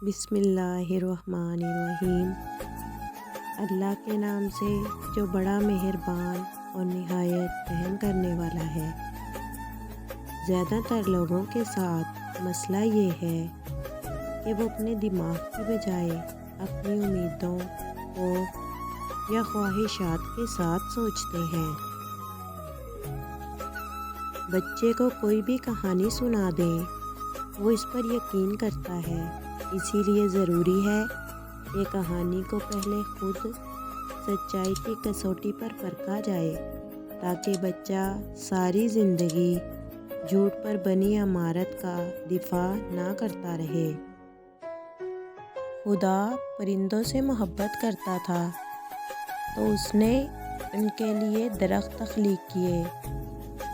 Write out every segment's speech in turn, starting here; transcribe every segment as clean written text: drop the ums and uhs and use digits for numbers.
بسم اللہ الرحمن الرحیم۔ اللہ کے نام سے جو بڑا مہربان اور نہایت رحم کرنے والا ہے۔ زیادہ تر لوگوں کے ساتھ مسئلہ یہ ہے کہ وہ اپنے دماغ کی بجائے اپنی امیدوں کو یا خواہشات کے ساتھ سوچتے ہیں۔ بچے کو کوئی بھی کہانی سنا دیں وہ اس پر یقین کرتا ہے، اسی لیے ضروری ہے کہ کہانی کو پہلے خود سچائی کی کسوٹی پر پرکھا جائے تاکہ بچہ ساری زندگی جھوٹ پر بنی عمارت کا دفاع نہ کرتا رہے۔ خدا پرندوں سے محبت کرتا تھا تو اس نے ان کے لیے درخت تخلیق کیے۔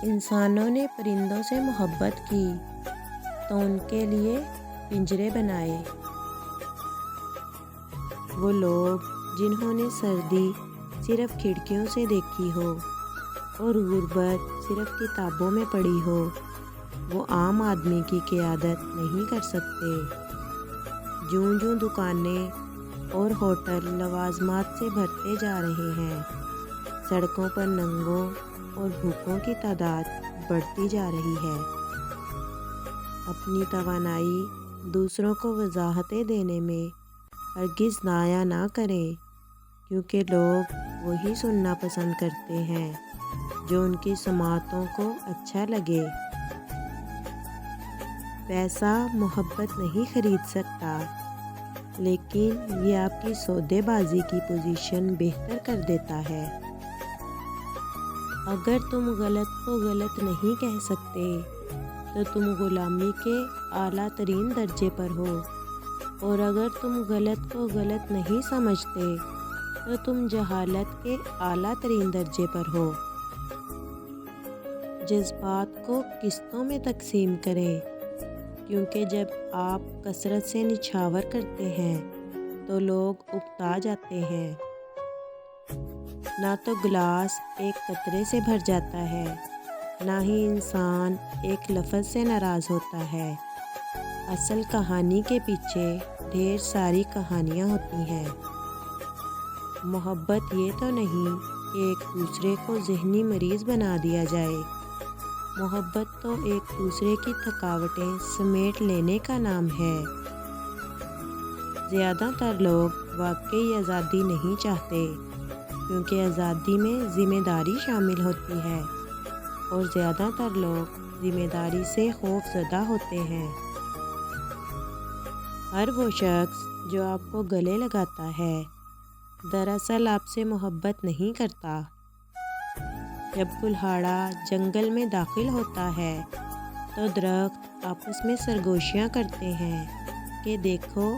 انسانوں نے پرندوں سے محبت کی تو ان کے لیے پنجرے بنائے۔ وہ لوگ جنہوں نے سردی صرف کھڑکیوں سے دیکھی ہو اور غربت صرف کتابوں میں پڑھی ہو، وہ عام آدمی کی قیادت نہیں کر سکتے۔ جوں جوں دکانیں اور ہوٹل لوازمات سے بھرتے جا رہے ہیں، سڑکوں پر ننگوں اور بھوکوں کی تعداد بڑھتی جا رہی ہے۔ اپنی توانائی دوسروں کو وضاحتیں دینے میں ہرگز ضائع نہ کریں، کیونکہ لوگ وہی سننا پسند کرتے ہیں جو ان کی سماعتوں کو اچھا لگے۔ پیسہ محبت نہیں خرید سکتا، لیکن یہ آپ کی سودے بازی کی پوزیشن بہتر کر دیتا ہے۔ اگر تم غلط کو غلط نہیں کہہ سکتے تو تم غلامی کے اعلیٰ ترین درجے پر ہو، اور اگر تم غلط کو غلط نہیں سمجھتے تو تم جہالت کے اعلیٰ ترین درجے پر ہو۔ جذبات کو قسطوں میں تقسیم کریں، کیونکہ جب آپ کثرت سے نچھاور کرتے ہیں تو لوگ اکتا جاتے ہیں۔ نہ تو گلاس ایک قطرے سے بھر جاتا ہے، نہ ہی انسان ایک لفظ سے ناراض ہوتا ہے۔ اصل کہانی کے پیچھے ڈھیر ساری کہانیاں ہوتی ہیں۔ محبت یہ تو نہیں کہ ایک دوسرے کو ذہنی مریض بنا دیا جائے۔ محبت تو ایک دوسرے کی تھکاوٹیں سمیٹ لینے کا نام ہے۔ زیادہ تر لوگ واقعی آزادی نہیں چاہتے، کیونکہ آزادی میں ذمہ داری شامل ہوتی ہے، اور زیادہ تر لوگ ذمہ داری سے خوف زدہ ہوتے ہیں۔ ہر وہ شخص جو آپ کو گلے لگاتا ہے دراصل آپ سے محبت نہیں کرتا۔ جب کلہاڑا جنگل میں داخل ہوتا ہے تو درخت آپس میں سرگوشیاں کرتے ہیں کہ دیکھو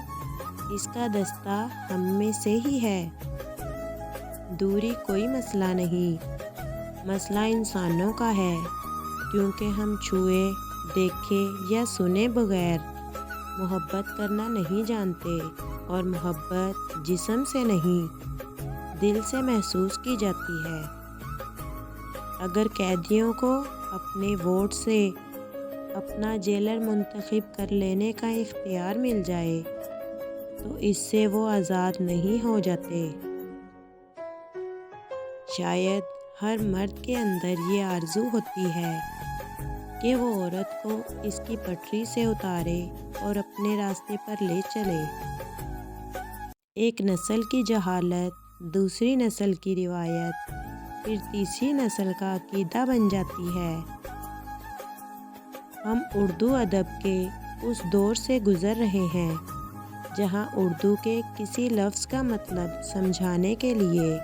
اس کا دستہ ہم میں سے ہی ہے۔ دوری کوئی مسئلہ نہیں، مسئلہ انسانوں کا ہے، کیونکہ ہم چھوئے، دیکھے یا سنے بغیر محبت کرنا نہیں جانتے، اور محبت جسم سے نہیں دل سے محسوس کی جاتی ہے۔ اگر قیدیوں کو اپنے ووٹ سے اپنا جیلر منتخب کر لینے کا اختیار مل جائے تو اس سے وہ آزاد نہیں ہو جاتے۔ شاید ہر مرد کے اندر یہ آرزو ہوتی ہے کہ وہ عورت کو اس کی پٹری سے اتارے اور اپنے راستے پر لے چلے۔ ایک نسل کی جہالت دوسری نسل کی روایت، پھر تیسری نسل کا عقیدہ بن جاتی ہے۔ ہم اردو ادب کے اس دور سے گزر رہے ہیں جہاں اردو کے کسی لفظ کا مطلب سمجھانے کے لیے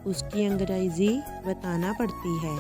اس کی انگریزی بتانا پڑتی ہے۔